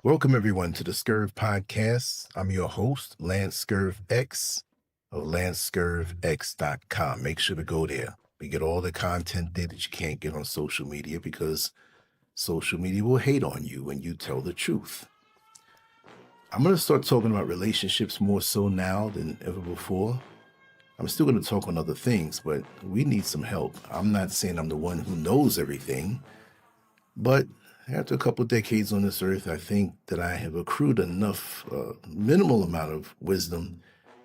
Welcome everyone to the Scurv podcast. I'm your host, LanceScurvX of LanceScurvX.com. Make sure to go there. We get all the content there that you can't get on social media because social media will hate on you when you tell the truth. I'm going to start talking about relationships more so now than ever before. I'm still going to talk on other things, but we need some help. I'm not saying I'm the one who knows everything, but after a couple of decades on this earth, I think that I have accrued enough minimal amount of wisdom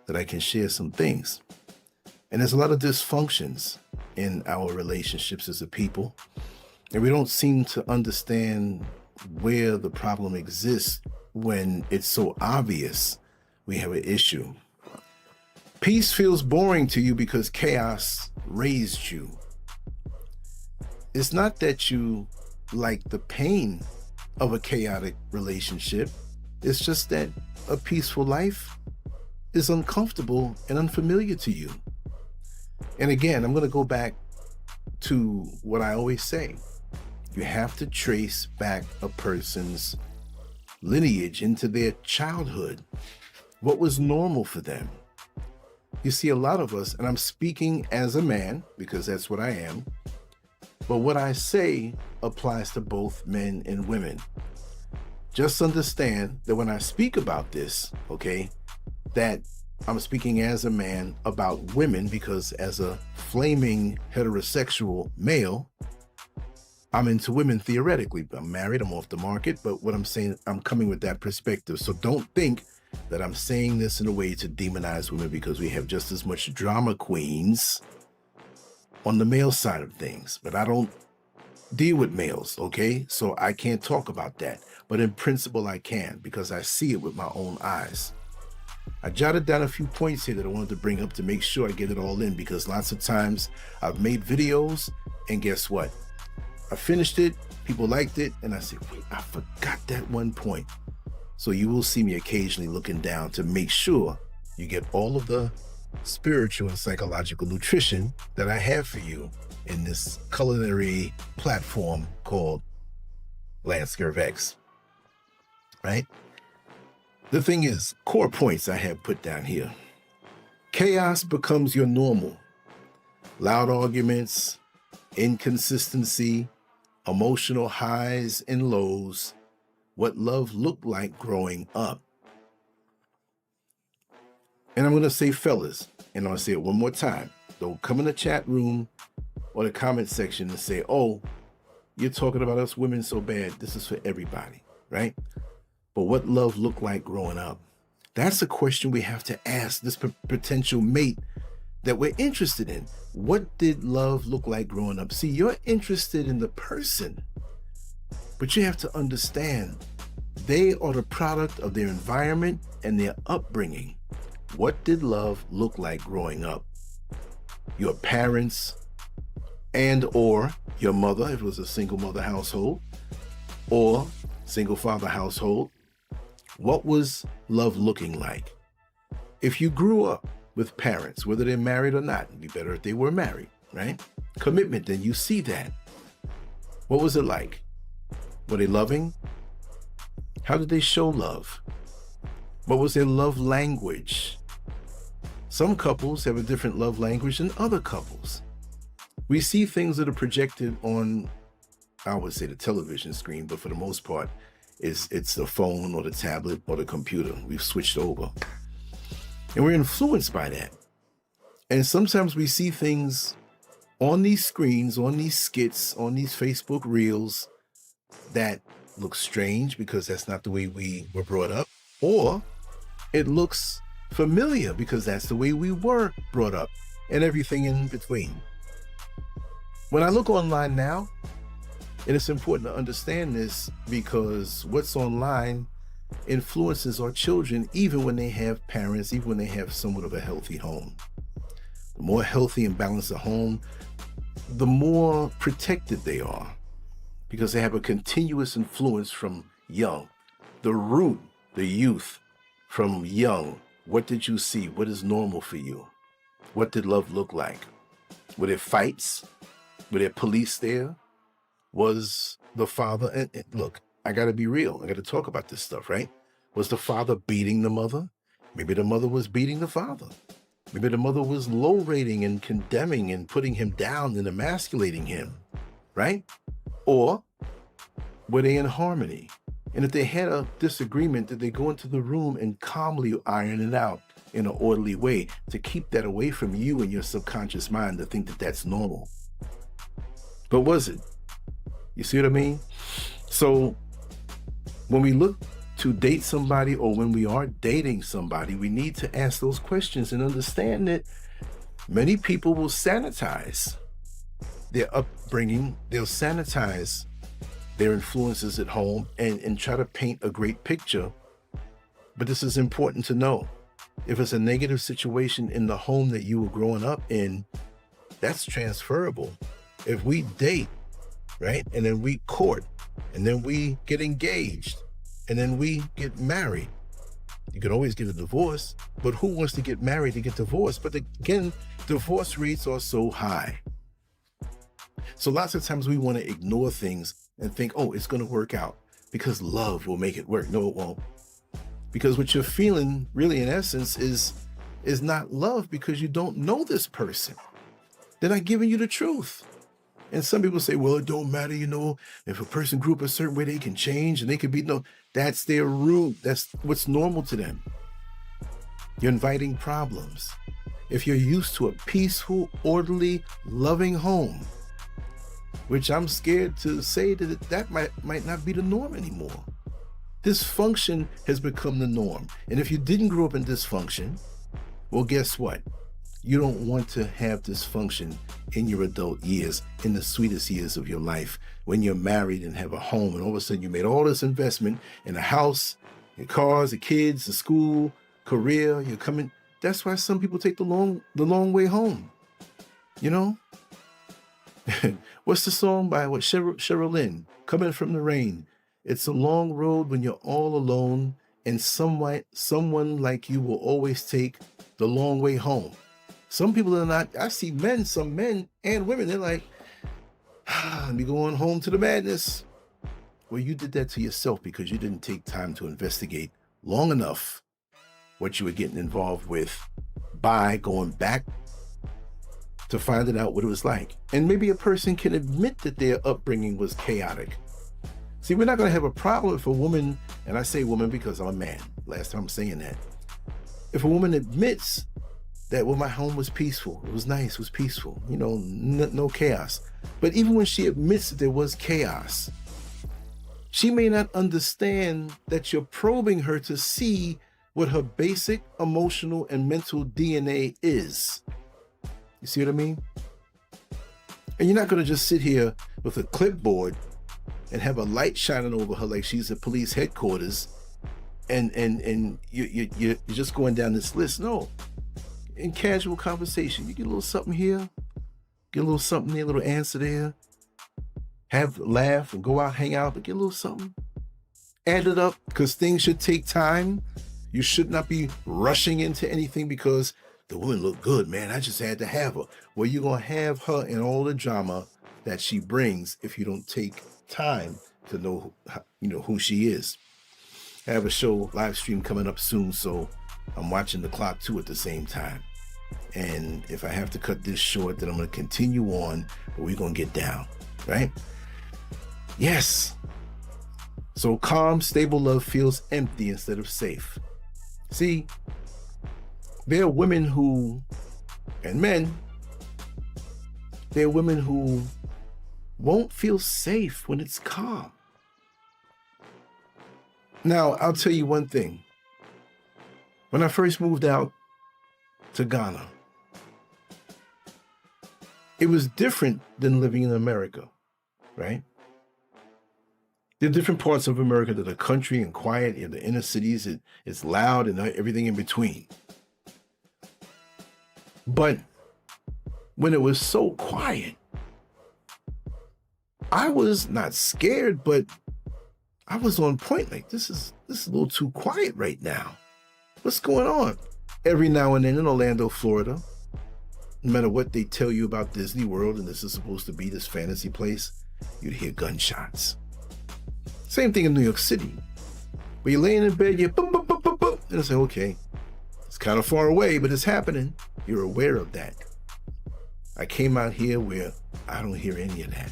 that I can share some things. And there's a lot of dysfunctions in our relationships as a people, and we don't seem to understand where the problem exists when it's so obvious we have an issue. Peace feels boring to you because chaos raised you. It's not that you like the pain of a chaotic relationship. It's just that a peaceful life is uncomfortable and unfamiliar to you. And again, I'm going to go back to what I always say. You have to trace back a person's lineage into their childhood. What was normal for them? You see, a lot of us, and I'm speaking as a man because that's what I am, but what I say applies to both men and women. Just understand that when I speak about this, okay, that I'm speaking as a man about women because as a flaming heterosexual male, I'm into women theoretically. I'm married, I'm off the market, but what I'm saying, I'm coming with that perspective. So don't think that I'm saying this in a way to demonize women because we have just as much drama queens on the male side of things, but I don't deal with males, okay? So I can't talk about that, but in principle I can because I see it with my own eyes. I jotted down a few points here that I wanted to bring up to make sure I get it all in because lots of times I've made videos and guess what? I finished it, people liked it, and I said, wait, I forgot that one point. So you will see me occasionally looking down to make sure you get all of the spiritual and psychological nutrition that I have for you in this culinary platform called LanceScurvX, right? The thing is, core points I have put down here. Chaos becomes your normal. Loud arguments, inconsistency, emotional highs and lows, what love looked like growing up. And I'm going to say, fellas, and I'll say it one more time. Don't come in the chat room or the comment section and say, oh, you're talking about us women so bad. This is for everybody, right? But what love looked like growing up? That's a question we have to ask this potential mate that we're interested in. What did love look like growing up? See, you're interested in the person, but you have to understand they are the product of their environment and their upbringing. What did love look like growing up? Your parents and or your mother, if it was a single mother household, or single father household, what was love looking like? If you grew up with parents, whether they're married or not, it'd be better if they were married, right? Commitment, then you see that. What was it like? Were they loving? How did they show love? What was their love language? Some couples have a different love language than other couples. We see things that are projected on, I would say the television screen, but for the most part, it's the phone or the tablet or the computer. We've switched over. And we're influenced by that. And sometimes we see things on these screens, on these skits, on these Facebook reels that look strange because that's not the way we were brought up, or it looks familiar because that's the way we were brought up, and everything in between. When I look online now, and it's important to understand this because what's online influences our children even when they have parents, even when they have somewhat of a healthy home. The more healthy and balanced a home, the more protected they are because they have a continuous influence from young. The root, the youth, from young. What did you see? What is normal for you? What did love look like? Were there fights? Were there police there? Was the father, and look, I got to be real. I got to talk about this stuff, right? Was the father beating the mother? Maybe the mother was beating the father. Maybe the mother was low rating and condemning and putting him down and emasculating him, right? Or were they in harmony? And if they had a disagreement, did they go into the room and calmly iron it out in an orderly way to keep that away from you and your subconscious mind to think that that's normal? But was it? You see what I mean? So when we look to date somebody, or when we are dating somebody, we need to ask those questions and understand that many people will sanitize their upbringing. They'll sanitize their influences at home and try to paint a great picture. But this is important to know. If it's a negative situation in the home that you were growing up in, that's transferable. If we date, right, and then we court, and then we get engaged, and then we get married, you could always get a divorce, but who wants to get married to get divorced? But again, divorce rates are so high. So lots of times we want to ignore things and think, oh, it's going to work out because love will make it work. No, it won't. Because what you're feeling really in essence is not love, because you don't know this person. They're not giving you the truth. And some people say, well, it don't matter, if a person grew up a certain way, they can change and they can be, no, that's their root. That's what's normal to them. You're inviting problems. If you're used to a peaceful, orderly, loving home, which I'm scared to say that might not be the norm anymore. Dysfunction has become the norm. And if you didn't grow up in dysfunction, well, guess what? You don't want to have dysfunction in your adult years, in the sweetest years of your life, when you're married and have a home, and all of a sudden you made all this investment in a house, in cars, the kids, the school, career, you're coming. That's why some people take the long way home. What's the song by Cheryl Lynn? Coming from the Rain. It's a long road when you're all alone, and someone like you will always take the long way home. Some people are not. I see some men and women, they're like, I'm going home to the madness. Well, you did that to yourself because you didn't take time to investigate long enough what you were getting involved with by going back to finding out what it was like. And maybe a person can admit that their upbringing was chaotic. See, we're not going to have a problem if a woman, and I say woman because I'm a man, last time I'm saying that. If a woman admits that, well, my home was peaceful, it was nice, it was peaceful, no chaos. But even when she admits that there was chaos, she may not understand that you're probing her to see what her basic emotional and mental DNA is. You see what I mean? And you're not going to just sit here with a clipboard and have a light shining over her like she's at police headquarters and you're just going down this list. No. In casual conversation, you get a little something here, get a little something there, a little answer there, have a laugh and go out, hang out, but get a little something. Add it up, because things should take time. You should not be rushing into anything because the woman looked good, man, I just had to have her. Well, you're going to have her and all the drama that she brings if you don't take time to know, who she is. I have a show live stream coming up soon, so I'm watching the clock too at the same time. And if I have to cut this short, then I'm going to continue on, but we're going to get down, right? Yes. So calm, stable love feels empty instead of safe. See, there are women and men, there are women who won't feel safe when it's calm. Now, I'll tell you one thing. When I first moved out to Ghana, it was different than living in America, right? There are different parts of America that are country and quiet. In the inner cities, it's loud and everything in between. But when it was so quiet, I was not scared, but I was on point. Like, this is a little too quiet right now. What's going on? Every now and then in Orlando, Florida, no matter what they tell you about Disney World, and this is supposed to be this fantasy place, you'd hear gunshots. Same thing in New York City. But you're laying in bed, you're boom, boom, boom, boom, boom, and it's like, okay, it's kind of far away, but it's happening. You're aware of that. I came out here where I don't hear any of that.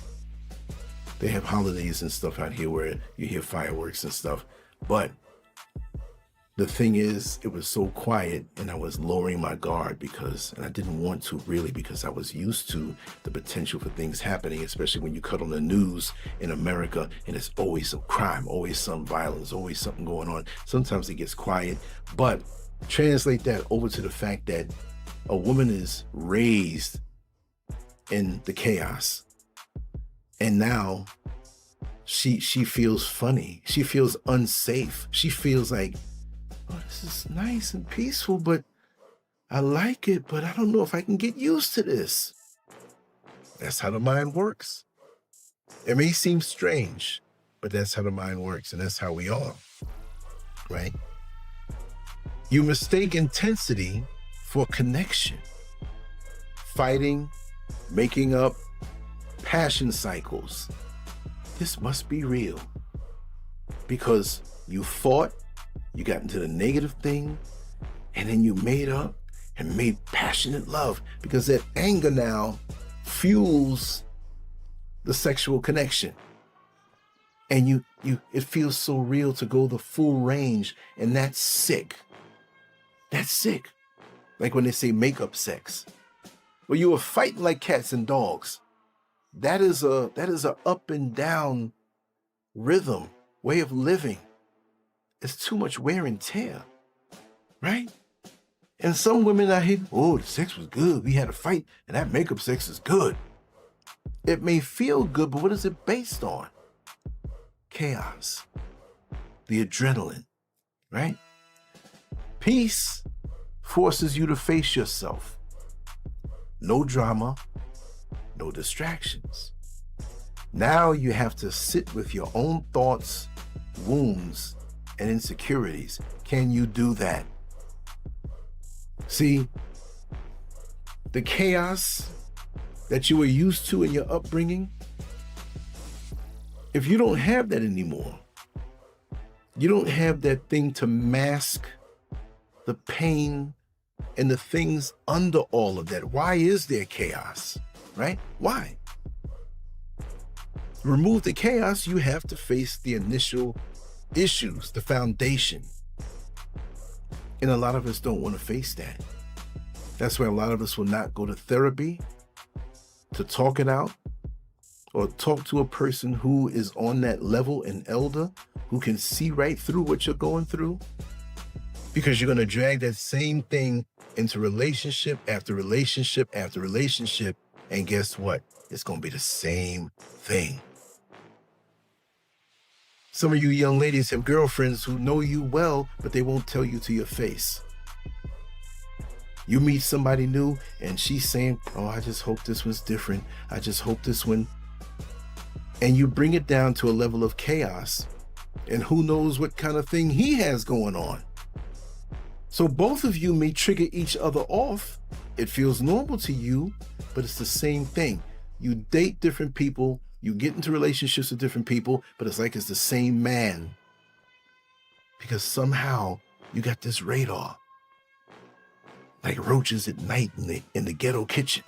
They have holidays and stuff out here where you hear fireworks and stuff. But the thing is, it was so quiet, and I was lowering my guard and I didn't want to really, because I was used to the potential for things happening, especially when you cut on the news in America and it's always some crime, always some violence, always something going on. Sometimes it gets quiet, but translate that over to the fact that a woman is raised in the chaos, and now she feels funny. She feels unsafe. She feels like, oh, this is nice and peaceful, but I like it, but I don't know if I can get used to this. That's how the mind works. It may seem strange, but that's how the mind works, and that's how we are, right? You mistake intensity for connection. Fighting, making up, passion cycles. This must be real. Because you fought, you got into the negative thing, and then you made up and made passionate love, because that anger now fuels the sexual connection. And it feels so real to go the full range, and that's sick. That's sick. Like when they say make-up sex. Well, you were fighting like cats and dogs. That is a up and down rhythm, way of living. It's too much wear and tear, right? And some women out here, oh, the sex was good. We had a fight, and that makeup sex is good. It may feel good, but what is it based on? Chaos, the adrenaline, right? Peace forces you to face yourself. No drama, no distractions. Now you have to sit with your own thoughts, wounds, and insecurities. Can you do that? See, the chaos that you were used to in your upbringing, if you don't have that anymore, you don't have that thing to mask the pain and the things under all of that. Why is there chaos, right? Why? Remove the chaos, you have to face the initial issues, the foundation. And a lot of us don't want to face that. That's why a lot of us will not go to therapy to talk it out, or talk to a person who is on that level, an elder, who can see right through what you're going through. Because you're going to drag that same thing into relationship after relationship after relationship. And guess what? It's going to be the same thing. Some of you young ladies have girlfriends who know you well, but they won't tell you to your face. You meet somebody new and she's saying, oh, I just hope this one's different. I just hope this one. And you bring it down to a level of chaos, and who knows what kind of thing he has going on. So both of you may trigger each other off. It feels normal to you, but it's the same thing. You date different people, you get into relationships with different people, but it's like it's the same man. Because somehow you got this radar. Like roaches at night in the ghetto kitchen.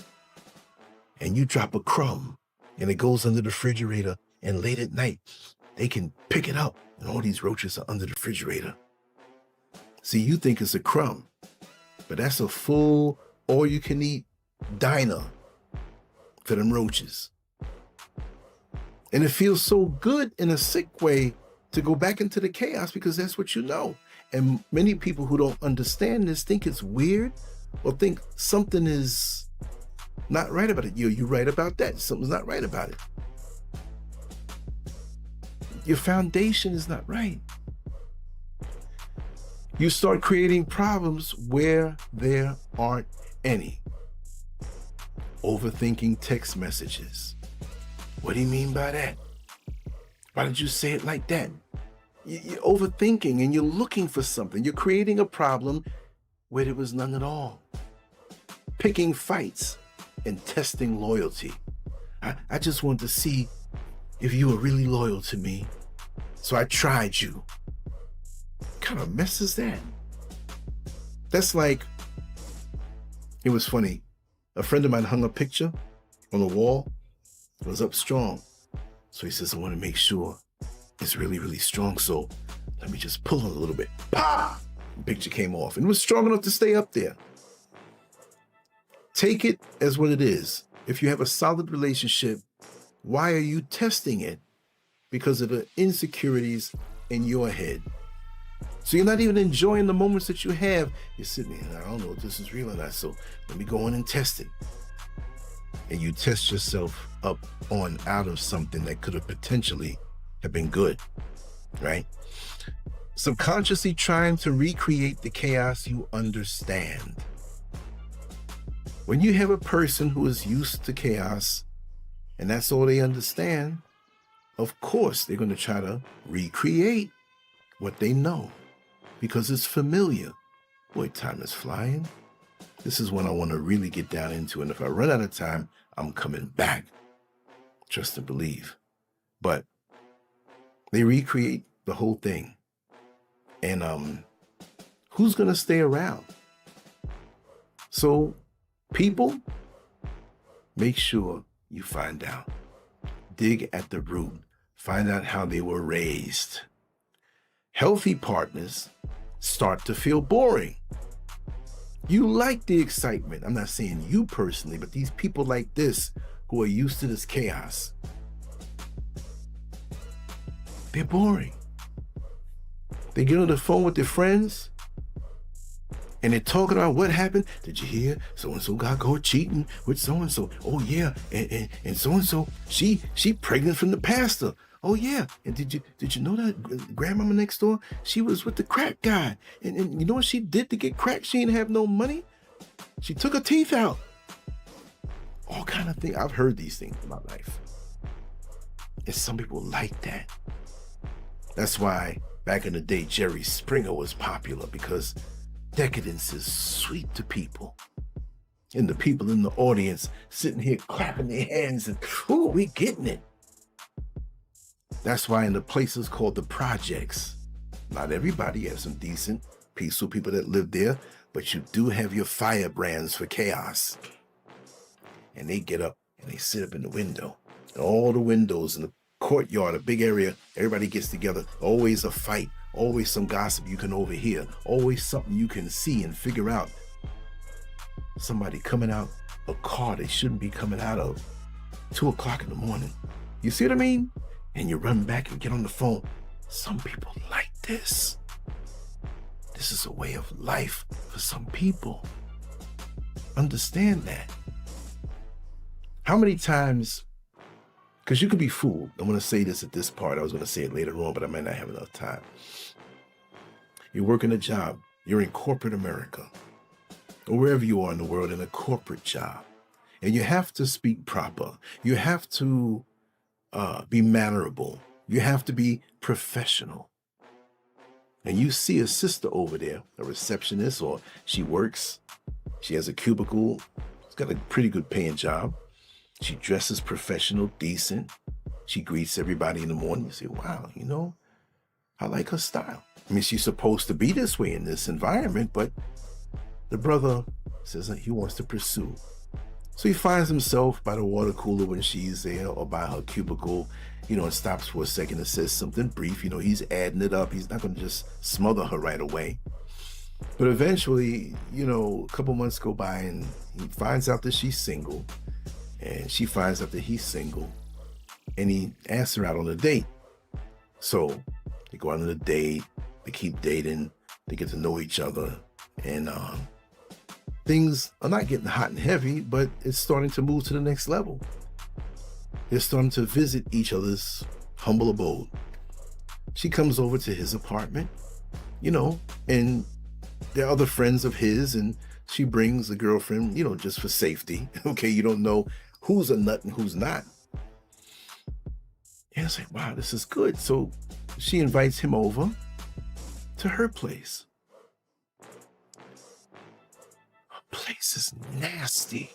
And you drop a crumb and it goes under the refrigerator, and late at night they can pick it up, and all these roaches are under the refrigerator. See, you think it's a crumb, but that's a full all-you-can-eat diner for them roaches. And it feels so good in a sick way to go back into the chaos, because that's what you know. And many people who don't understand this think it's weird, or think something is not right about it. You're right about that. Something's not right about it. Your foundation is not right. You start creating problems where there aren't any. Overthinking text messages. What do you mean by that? Why did you say it like that? You're overthinking and you're looking for something. You're creating a problem where there was none at all. Picking fights and testing loyalty. I just want to see if you were really loyal to me. So I tried you. What kind of mess is that? That's like, it was funny. A friend of mine hung a picture on the wall. It was up strong. So he says, I want to make sure it's really, really strong. So let me just pull it a little bit. Pah! The picture came off and it was strong enough to stay up there. Take it as what it is. If you have a solid relationship, why are you testing it? Because of the insecurities in your head. So you're not even enjoying the moments that you have. You're sitting there, I don't know if this is real or not, so let me go on and test it. And you test yourself up on out of something that could have potentially have been good, right? Subconsciously trying to recreate the chaos you understand. When you have a person who is used to chaos and that's all they understand, of course they're going to try to recreate what they know because it's familiar. Boy, time is flying. This is one I want to really get down into. And if I run out of time, I'm coming back. Trust and believe. But they recreate the whole thing. And who's going to stay around? So people, make sure you find out. Dig at the root. Find out how they were raised. Healthy partners start to feel boring. You like the excitement. I'm not saying you personally, but these people like this who are used to this chaos, they're boring. They get on the phone with their friends and they're talking about what happened. Did you hear so-and-so got caught cheating with so-and-so? Oh yeah, and so-and-so, she pregnant from the pastor. Oh yeah, and did you know that grandmama next door, she was with the crack guy, and you know what she did to get crack? She didn't have no money. She took her teeth out. All kind of things. I've heard these things in my life. And some people like that. That's why back in the day, Jerry Springer was popular, because decadence is sweet to people. And the people in the audience sitting here clapping their hands and, ooh, we getting it. That's why in the places called the projects, not everybody has some decent, peaceful people that live there, but you do have your firebrands for chaos. And they get up and they sit up in the window. And all the windows in the courtyard, a big area, everybody gets together. Always a fight, always some gossip you can overhear, always something you can see and figure out. Somebody coming out a car they shouldn't be coming out of, 2 o'clock in the morning. You see what I mean? And you run back and get on the phone. Some people like this. This is a way of life for some people. Understand that. How many times, because you could be fooled. I'm going to say this at this part. I was going to say it later on, but I might not have enough time. You're working a job. You're in corporate America, or wherever you are in the world, in a corporate job. And you have to speak proper. You have to be mannerable. You have to be professional. And you see a sister over there, a receptionist, or she works. She has a cubicle. She's got a pretty good paying job. She dresses professional, decent. She greets everybody in the morning. You say, wow, you know, I like her style. I mean, she's supposed to be this way in this environment, but the brother says that he wants to pursue. So he finds himself by the water cooler when she's there, or by her cubicle, you know, and stops for a second and says something brief. You know, he's adding it up. He's not going to just smother her right away. But eventually, you know, a couple months go by and he finds out that she's single, and she finds out that he's single, and he asks her out on a date. So they go out on a date, they keep dating, they get to know each other, and things are not getting hot and heavy, but it's starting to move to the next level. They're starting to visit each other's humble abode. She comes over to his apartment, you know, and there are other friends of his, and she brings a girlfriend, you know, just for safety. Okay, you don't know who's a nut and who's not. And it's like, wow, this is good. So she invites him over to her place. Place is nasty.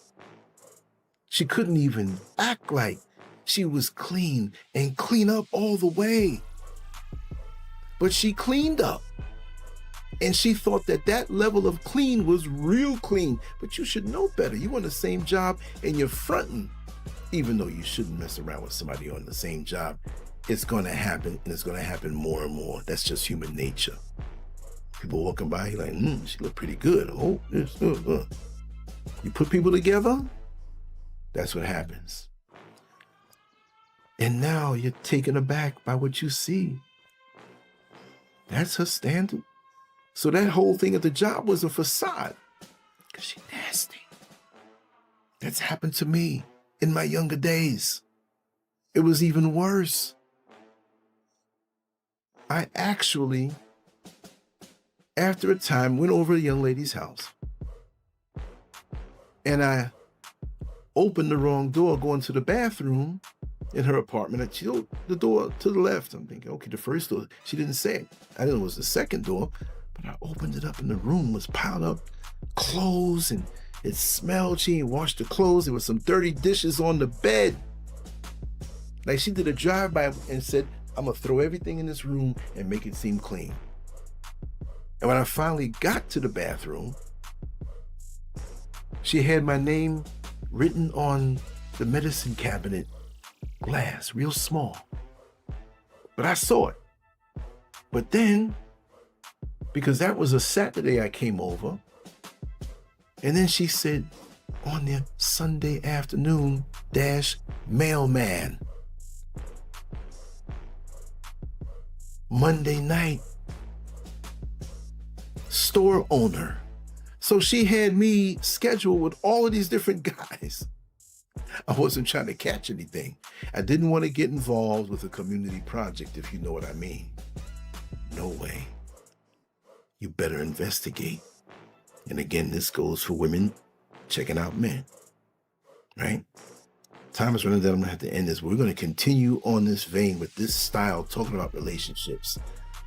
She couldn't even act like she was clean and clean up all the way. but she cleaned up. And she thought that that level of clean was real clean, but you should know better. You on the same job and you're fronting, even though you shouldn't mess around with somebody on the same job. It's going to happen, and it's going to happen more and more. That's just human nature. People walking by, you're like, she look pretty good. Oh, this, You put people together, that's what happens. And now you're taken aback by what you see. That's her standard. So that whole thing at the job was a facade, because she's nasty. That's happened to me in my younger days. It was even worse. I actually, after a time, went over to a young lady's house. And I opened the wrong door going to the bathroom in her apartment. She opened the door to the left. I'm thinking, okay, the first door. She didn't say it. I didn't know it was the second door. But I opened it up and the room was piled up clothes and it smelled. She ain't washed the clothes. There was some dirty dishes on the bed. Like she did a drive-by and said, I'm gonna throw everything in this room and make it seem clean. And when I finally got to the bathroom, she had my name written on the medicine cabinet glass, real small. But I saw it. But then, because that was a Saturday I came over, and then she said on the Sunday afternoon - mailman. Monday night, store owner. So she had me scheduled with all of these different guys. I wasn't trying to catch anything. I didn't want to get involved with a community project, if you know what I mean. No way. You better investigate. And again, this goes for women checking out men, right? Time is running down. I'm going to have to end this. We're going to continue on this vein with this style, talking about relationships.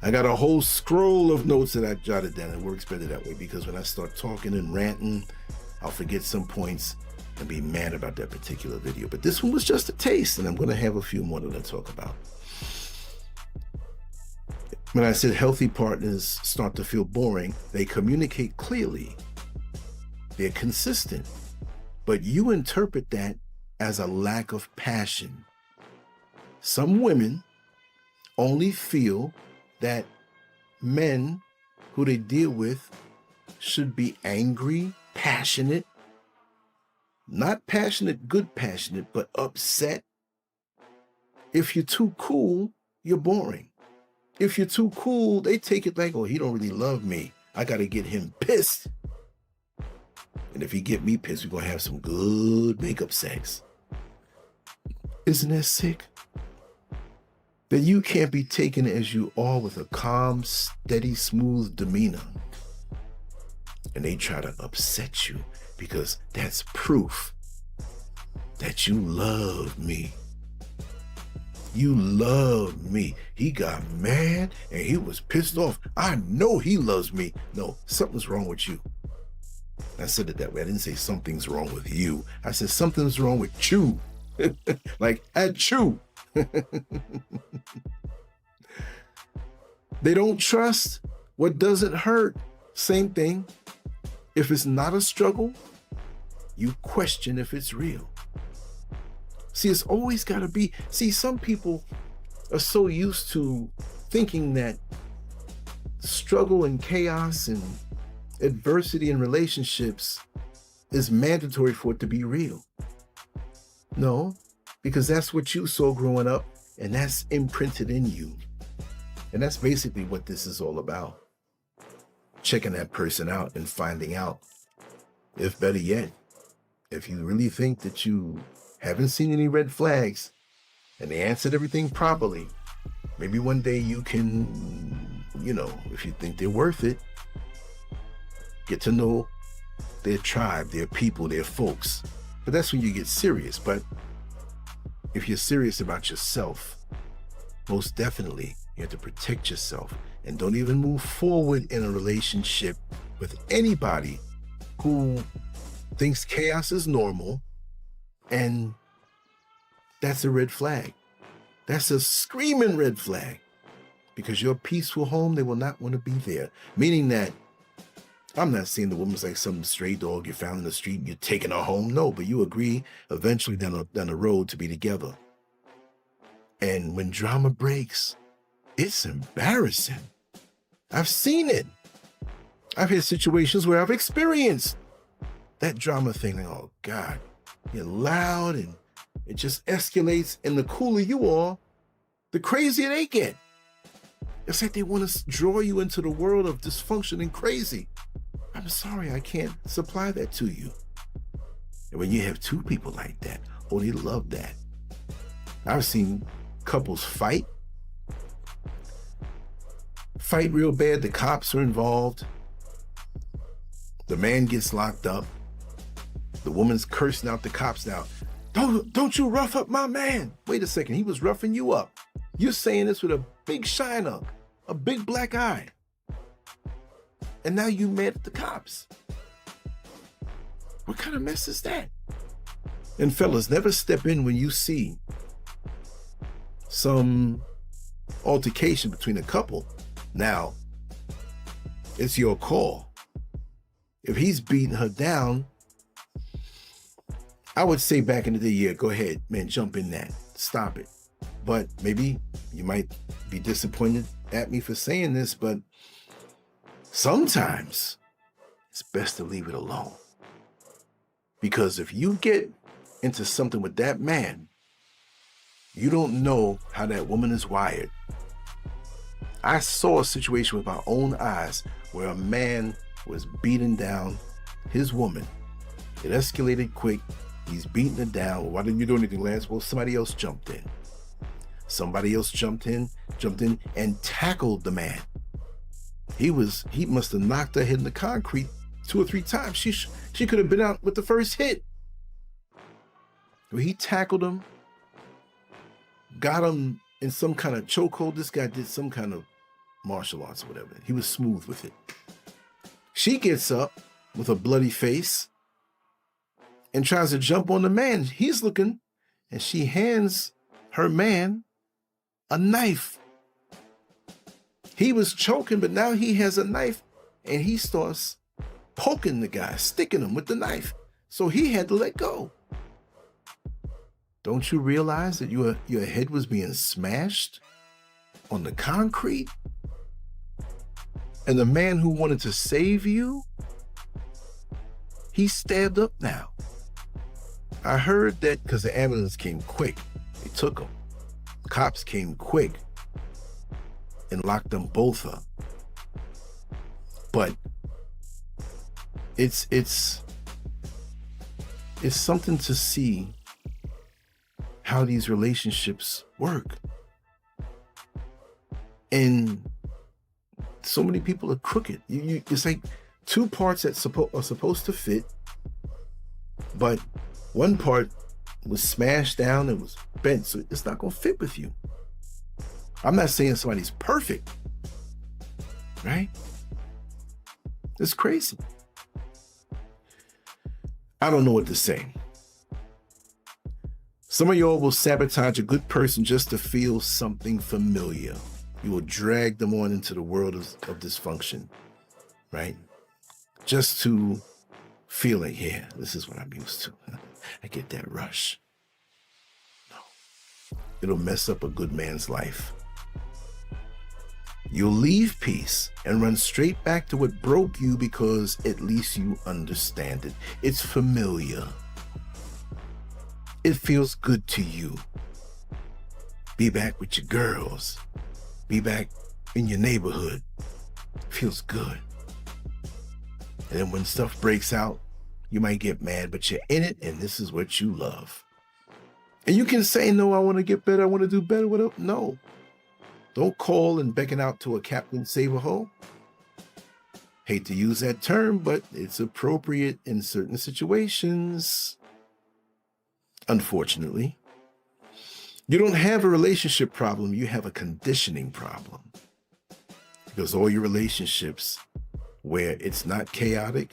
I got a whole scroll of notes that I jotted down. It works better that way because when I start talking and ranting, I'll forget some points and be mad about that particular video. But this one was just a taste, and I'm going to have a few more that I talk about. When I said healthy partners start to feel boring, they communicate clearly. They're consistent. But you interpret that as a lack of passion. Some women only feel that men who they deal with should be angry, passionate, not passionate, good passionate, but upset. If you're too cool, you're boring. If you're too cool, they take it like, oh, he don't really love me. I got to get him pissed. And if he get me pissed, we're going to have some good makeup sex. Isn't that sick? That you can't be taken as you are with a calm, steady, smooth demeanor. And they try to upset you because that's proof that you love me. You love me. He got mad and he was pissed off. I know he loves me. No, something's wrong with you. I said it that way. I didn't say something's wrong with you. I said something's wrong with you. Like at you. They don't trust what doesn't hurt. Same thing. If it's not a struggle, you question if it's real. See, it's always got to be. See, some people are so used to thinking that struggle and chaos and adversity in relationships is mandatory for it to be real. No, because that's what you saw growing up, and that's imprinted in you. And that's basically what this is all about. Checking that person out and finding out, if better yet, if you really think that you haven't seen any red flags and they answered everything properly, maybe one day you can, if you think they're worth it, get to know their tribe, their people, their folks. But that's when you get serious. But if you're serious about yourself, most definitely you have to protect yourself and don't even move forward in a relationship with anybody who thinks chaos is normal. And that's a red flag. That's a screaming red flag. because your peaceful home, they will not want to be there. Meaning that I'm not saying the woman's like some stray dog you found in the street and you're taking her home. No, but you agree eventually down the road to be together. And when drama breaks, it's embarrassing. I've seen it. I've had situations where I've experienced that drama thing. Like, oh God, you're loud and it just escalates. And the cooler you are, the crazier they get. It's like they want to draw you into the world of dysfunction and crazy. I'm sorry, I can't supply that to you. And when you have two people like that, oh, they love that. I've seen couples fight real bad. The cops are involved. The man gets locked up. The woman's cursing out the cops now. Don't you rough up my man. Wait a second, he was roughing you up. You're saying this with a big shine up, a big black eye. And now you mad at the cops. What kind of mess is that? And fellas, never step in when you see some altercation between a couple. Now, it's your call. If he's beating her down, I would say back in the day, yeah, go ahead, man, jump in that. Stop it. But maybe you might be disappointed at me for saying this, but sometimes it's best to leave it alone. Because if you get into something with that man, you don't know how that woman is wired. I saw a situation with my own eyes where a man was beating down his woman. It escalated quick. He's beating her down. Well, why didn't you do anything, Lance? Well, somebody else jumped in. Somebody else jumped in and tackled the man. He must have knocked her head in the concrete 2 or 3 times. She could have been out with the first hit. Well, he tackled him, got him in some kind of chokehold. This guy did some kind of martial arts or whatever. He was smooth with it. She gets up with a bloody face and tries to jump on the man. He's looking, and she hands her man a knife. He was choking, but now he has a knife, and he starts poking the guy, sticking him with the knife. So he had to let go. Don't you realize that your head was being smashed on the concrete? And the man who wanted to save you, he's stabbed up now. I heard that because the ambulance came quick. They took him. Cops came quick and locked them both up. But it's something to see how these relationships work. And so many people are crooked. It's like 2 parts that are supposed to fit, but one part was smashed down and was bent, so it's not going to fit with you. I'm not saying somebody's perfect, right? It's crazy. I don't know what to say. Some of y'all will sabotage a good person just to feel something familiar. You will drag them on into the world of dysfunction, right? Just to feel like, yeah, this is what I'm used to. I get that rush. No. It'll mess up a good man's life. You'll leave peace and run straight back to what broke you because at least you understand it. It's familiar. It feels good to you. Be back with your girls. Be back in your neighborhood. Feels good. And then when stuff breaks out, you might get mad, but you're in it, and this is what you love. And you can say, no, I want to get better. I want to do better. Whatever. No. Don't call and beckon out to a Captain Save-A-Ho. Hate to use that term, but it's appropriate in certain situations. Unfortunately. You don't have a relationship problem. You have a conditioning problem. Because all your relationships where it's not chaotic,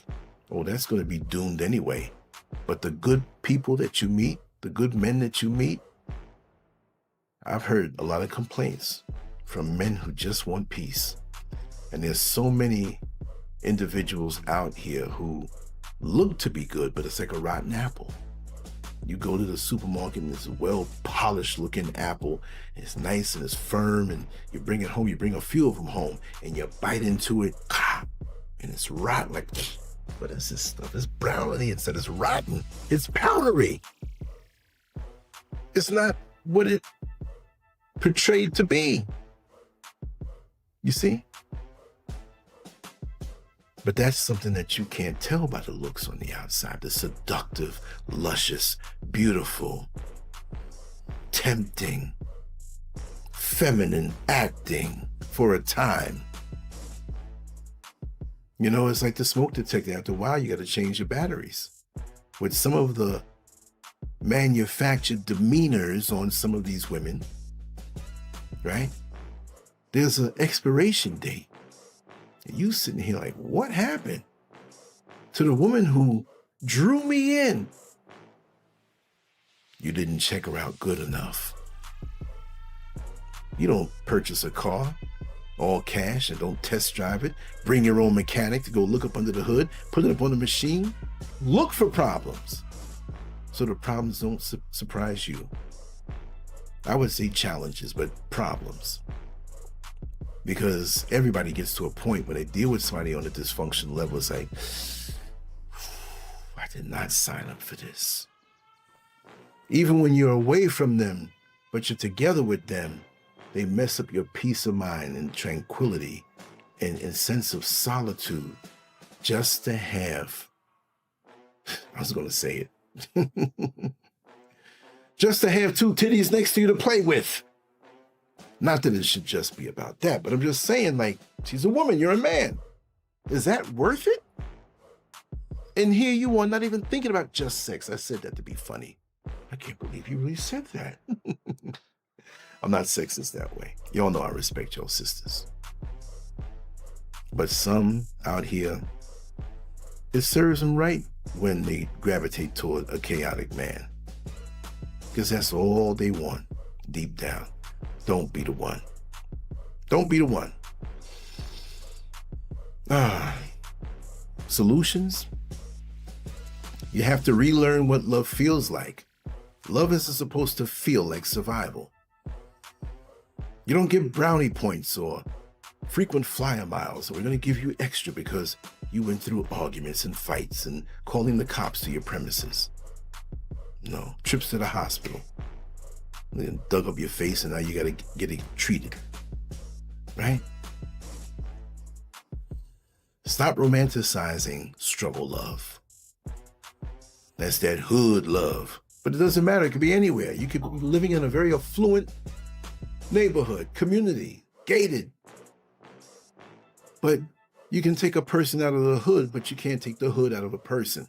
oh, that's going to be doomed anyway. But the good people that you meet, the good men that you meet, I've heard a lot of complaints from men who just want peace. And there's so many individuals out here who look to be good, but it's like a rotten apple. You go to the supermarket and it's a well-polished looking apple. And it's nice and it's firm, and you bring it home. You bring a few of them home and you bite into it, and it's rotten. Like, what is this stuff? It's brown on the inside. It's rotten. It's powdery. It's not what it portrayed to be. You see? But that's something that you can't tell by the looks on the outside. The seductive, luscious, beautiful, tempting, feminine acting for a time. You know, it's like the smoke detector. After a while, you got to change your batteries. With some of the manufactured demeanors on some of these women, right? There's an expiration date. And you sitting here like, what happened to the woman who drew me in? You didn't check her out good enough. You don't purchase a car all cash and don't test drive it. Bring your own mechanic to go look up under the hood, put it up on the machine. Look for problems so the problems don't surprise you. I would say challenges, but problems. Because everybody gets to a point when they deal with somebody on a dysfunction level, it's like, I did not sign up for this. Even when you're away from them, but you're together with them, they mess up your peace of mind and tranquility and sense of solitude just to have, I was going to say it, just to have two titties next to you to play with. Not that it should just be about that, but I'm just saying, like, she's a woman, you're a man. Is that worth it? And here you are not even thinking about just sex. I said that to be funny. I can't believe you really said that. I'm not sexist that way. Y'all know I respect your sisters. But some out here, it serves them right when they gravitate toward a chaotic man. Because that's all they want deep down. Don't be the one. Don't be the one. Solutions? You have to relearn what love feels like. Love isn't supposed to feel like survival. You don't get brownie points or frequent flyer miles. We're going to give you extra because you went through arguments and fights and calling the cops to your premises. No, trips to the hospital. Then dug up your face and now you got to get it treated. Right? Stop romanticizing struggle love. That's that hood love. But it doesn't matter. It could be anywhere. You could be living in a very affluent neighborhood, community, gated. But you can take a person out of the hood, but you can't take the hood out of a person.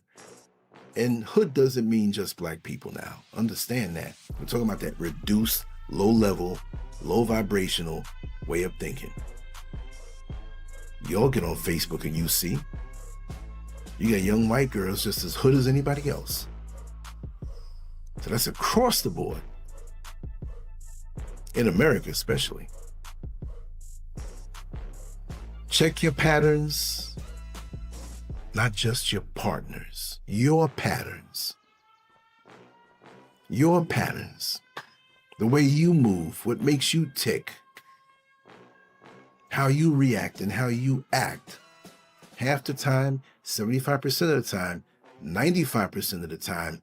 And hood doesn't mean just black people now. Understand that. We're talking about that reduced, low level, low vibrational way of thinking. You all get on Facebook and you see. You got young white girls just as hood as anybody else. So that's across the board. In America especially. Check your patterns. Not just your partners, your patterns. Your patterns. The way you move, what makes you tick. How you react and how you act. Half the time, 75% of the time, 95% of the time,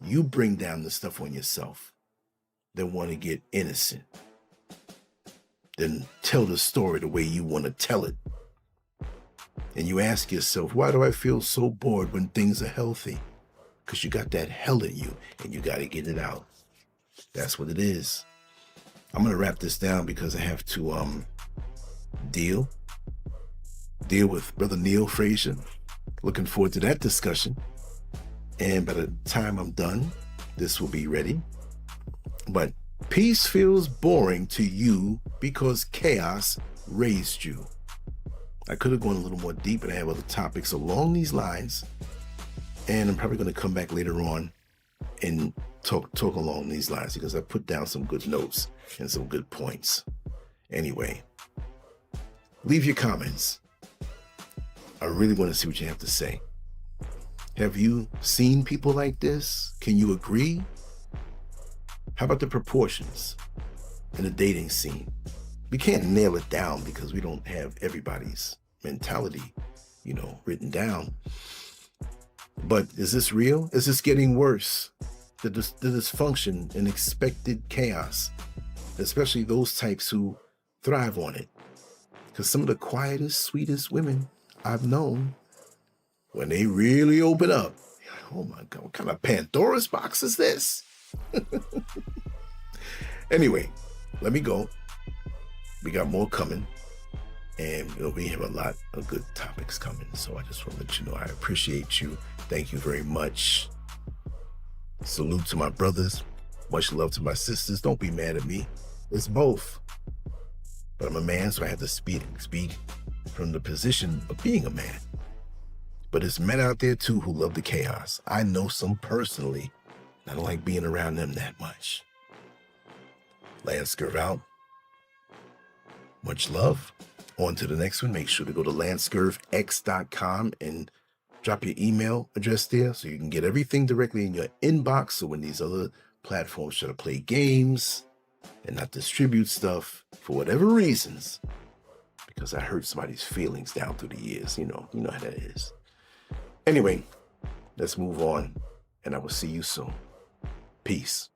you bring down the stuff on yourself. Then want to get innocent. Then tell the story the way you want to tell it. And you ask yourself, why do I feel so bored when things are healthy? Because you got that hell in you and you got to get it out. That's what it is. I'm going to wrap this down because I have to deal with Brother Neil Frazier. Looking forward to that discussion. And by the time I'm done, this will be ready. But peace feels boring to you because chaos raised you. I could have gone a little more deep and I have other topics along these lines. And I'm probably going to come back later on and talk along these lines because I put down some good notes and some good points. Anyway, leave your comments. I really want to see what you have to say. Have you seen people like this? Can you agree? How about the proportions in the dating scene? We can't nail it down because we don't have everybody's mentality, written down. But is this real? Is this getting worse? The dysfunction and expected chaos, especially those types who thrive on it. Because some of the quietest, sweetest women I've known, when they really open up, you're like, oh my God, what kind of Pandora's box is this? Anyway, let me go. We got more coming. And we have a lot of good topics coming. So I just want to let you know I appreciate you. Thank you very much. Salute to my brothers. Much love to my sisters. Don't be mad at me. It's both. But I'm a man, so I have to speak from the position of being a man. But there's men out there too who love the chaos. I know some personally. I don't like being around them that much. LanceScurv out. Much love. On to the next one. Make sure to go to LanceScurvX.com and drop your email address there so you can get everything directly in your inbox. So when these other platforms try to play games and not distribute stuff for whatever reasons, because I hurt somebody's feelings down through the years, you know how that is. Anyway, let's move on, and I will see you soon. Peace.